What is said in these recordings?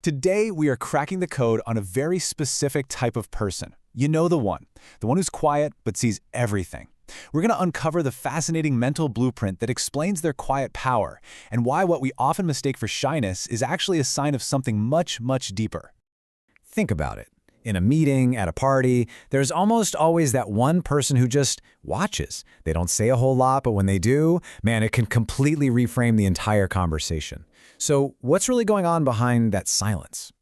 Today, we are cracking the code on a very specific type of person. You know the one who's quiet but sees everything. We're going to uncover the fascinating mental blueprint that explains their quiet power and why what we often mistake for shyness is actually a sign of something much, much deeper. Think about it. In a meeting, at a party, there's almost always that one person who just watches. They don't say a whole lot, but when they do, man, it can completely reframe the entire conversation. So what's really going on behind that silence?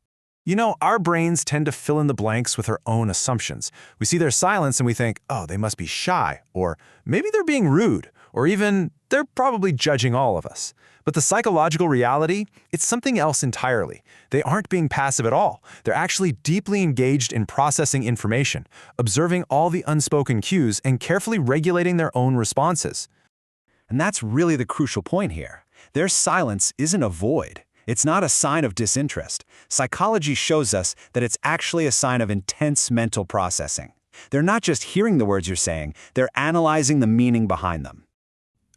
Our brains tend to fill in the blanks with our own assumptions. We see their silence and we think, oh, they must be shy, or maybe they're being rude, or even they're probably judging all of us. But the psychological reality, it's something else entirely. They aren't being passive at all. They're actually deeply engaged in processing information, observing all the unspoken cues, and carefully regulating their own responses. And that's really the crucial point here. Their silence isn't a void. It's not a sign of disinterest. Psychology shows us that it's actually a sign of intense mental processing. They're not just hearing the words you're saying, they're analyzing the meaning behind them.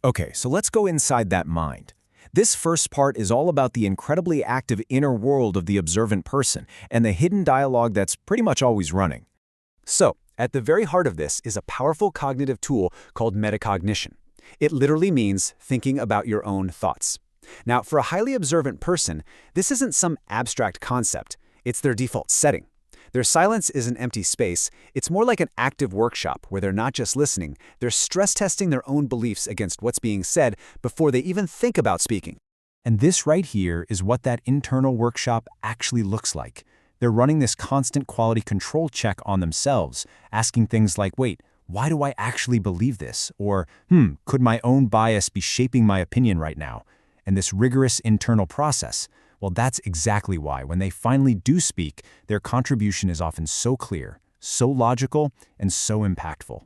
Okay, so let's go inside that mind. This first part is all about the incredibly active inner world of the observant person and the hidden dialogue that's pretty much always running. So, at the very heart of this is a powerful cognitive tool called metacognition. It literally means thinking about your own thoughts. Now, for a highly observant person, this isn't some abstract concept. It's their default setting. Their silence is an empty space. It's more like an active workshop where they're not just listening, they're stress testing their own beliefs against what's being said before they even think about speaking. And this right here is what that internal workshop actually looks like. They're running this constant quality control check on themselves, asking things like, wait, why do I actually believe this? Or, could my own bias be shaping my opinion right now? And this rigorous internal process, well, that's exactly why, when they finally do speak, their contribution is often so clear, so logical, and so impactful.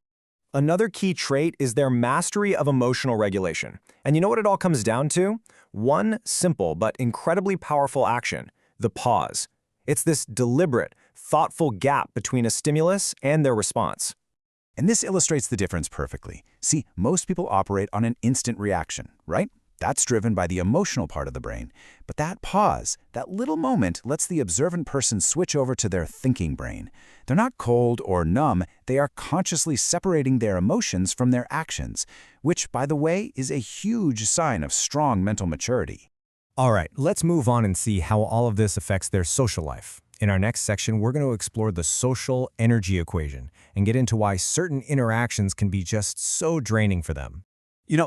Another key trait is their mastery of emotional regulation. And you know what it all comes down to? One simple but incredibly powerful action: the pause. It's this deliberate, thoughtful gap between a stimulus and their response. And this illustrates the difference perfectly. See, most people operate on an instant reaction, right? That's driven by the emotional part of the brain. But that pause, that little moment, lets the observant person switch over to their thinking brain. They're not cold or numb, they are consciously separating their emotions from their actions, which, by the way, is a huge sign of strong mental maturity. All right, let's move on and see how all of this affects their social life. In our next section, we're going to explore the social energy equation and get into why certain interactions can be just so draining for them.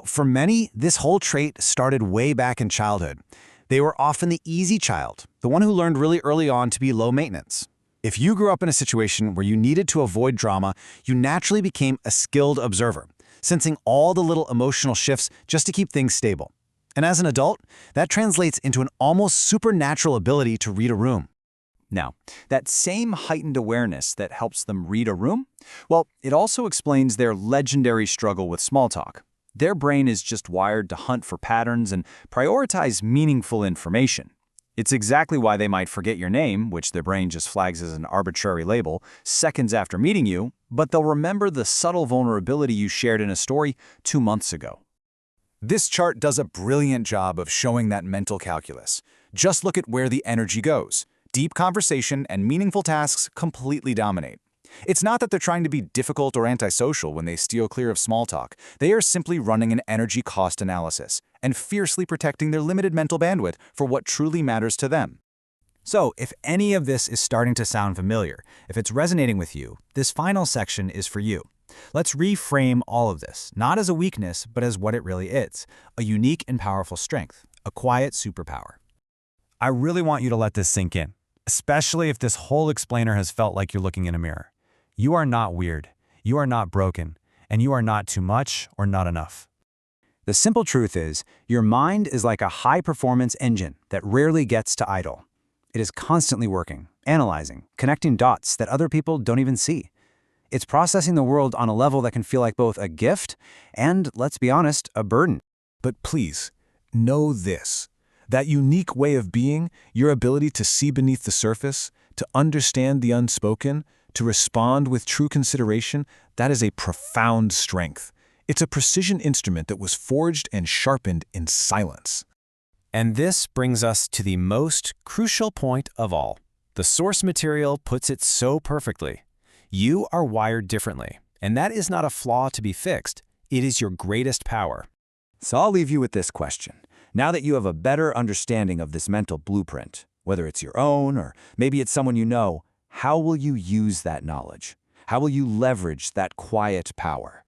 For many, this whole trait started way back in childhood. They were often the easy child, the one who learned really early on to be low maintenance. If you grew up in a situation where you needed to avoid drama, you naturally became a skilled observer, sensing all the little emotional shifts just to keep things stable. And as an adult, that translates into an almost supernatural ability to read a room. Now, that same heightened awareness that helps them read a room, well, it also explains their legendary struggle with small talk. Their brain is just wired to hunt for patterns and prioritize meaningful information. It's exactly why they might forget your name, which their brain just flags as an arbitrary label, seconds after meeting you, but they'll remember the subtle vulnerability you shared in a story 2 months ago. This chart does a brilliant job of showing that mental calculus. Just look at where the energy goes. Deep conversation and meaningful tasks completely dominate. It's not that they're trying to be difficult or antisocial when they steer clear of small talk. They are simply running an energy cost analysis and fiercely protecting their limited mental bandwidth for what truly matters to them. So, if any of this is starting to sound familiar, if it's resonating with you, this final section is for you. Let's reframe all of this, not as a weakness, but as what it really is: a unique and powerful strength, a quiet superpower. I really want you to let this sink in, especially if this whole explainer has felt like you're looking in a mirror. You are not weird, you are not broken, and you are not too much or not enough. The simple truth is, your mind is like a high-performance engine that rarely gets to idle. It is constantly working, analyzing, connecting dots that other people don't even see. It's processing the world on a level that can feel like both a gift and, let's be honest, a burden. But please, know this. That unique way of being, your ability to see beneath the surface, to understand the unspoken, to respond with true consideration, that is a profound strength. It's a precision instrument that was forged and sharpened in silence. And this brings us to the most crucial point of all. The source material puts it so perfectly. You are wired differently, and that is not a flaw to be fixed. It is your greatest power. So I'll leave you with this question. Now that you have a better understanding of this mental blueprint, whether it's your own or maybe it's someone you know, how will you use that knowledge? How will you leverage that quiet power?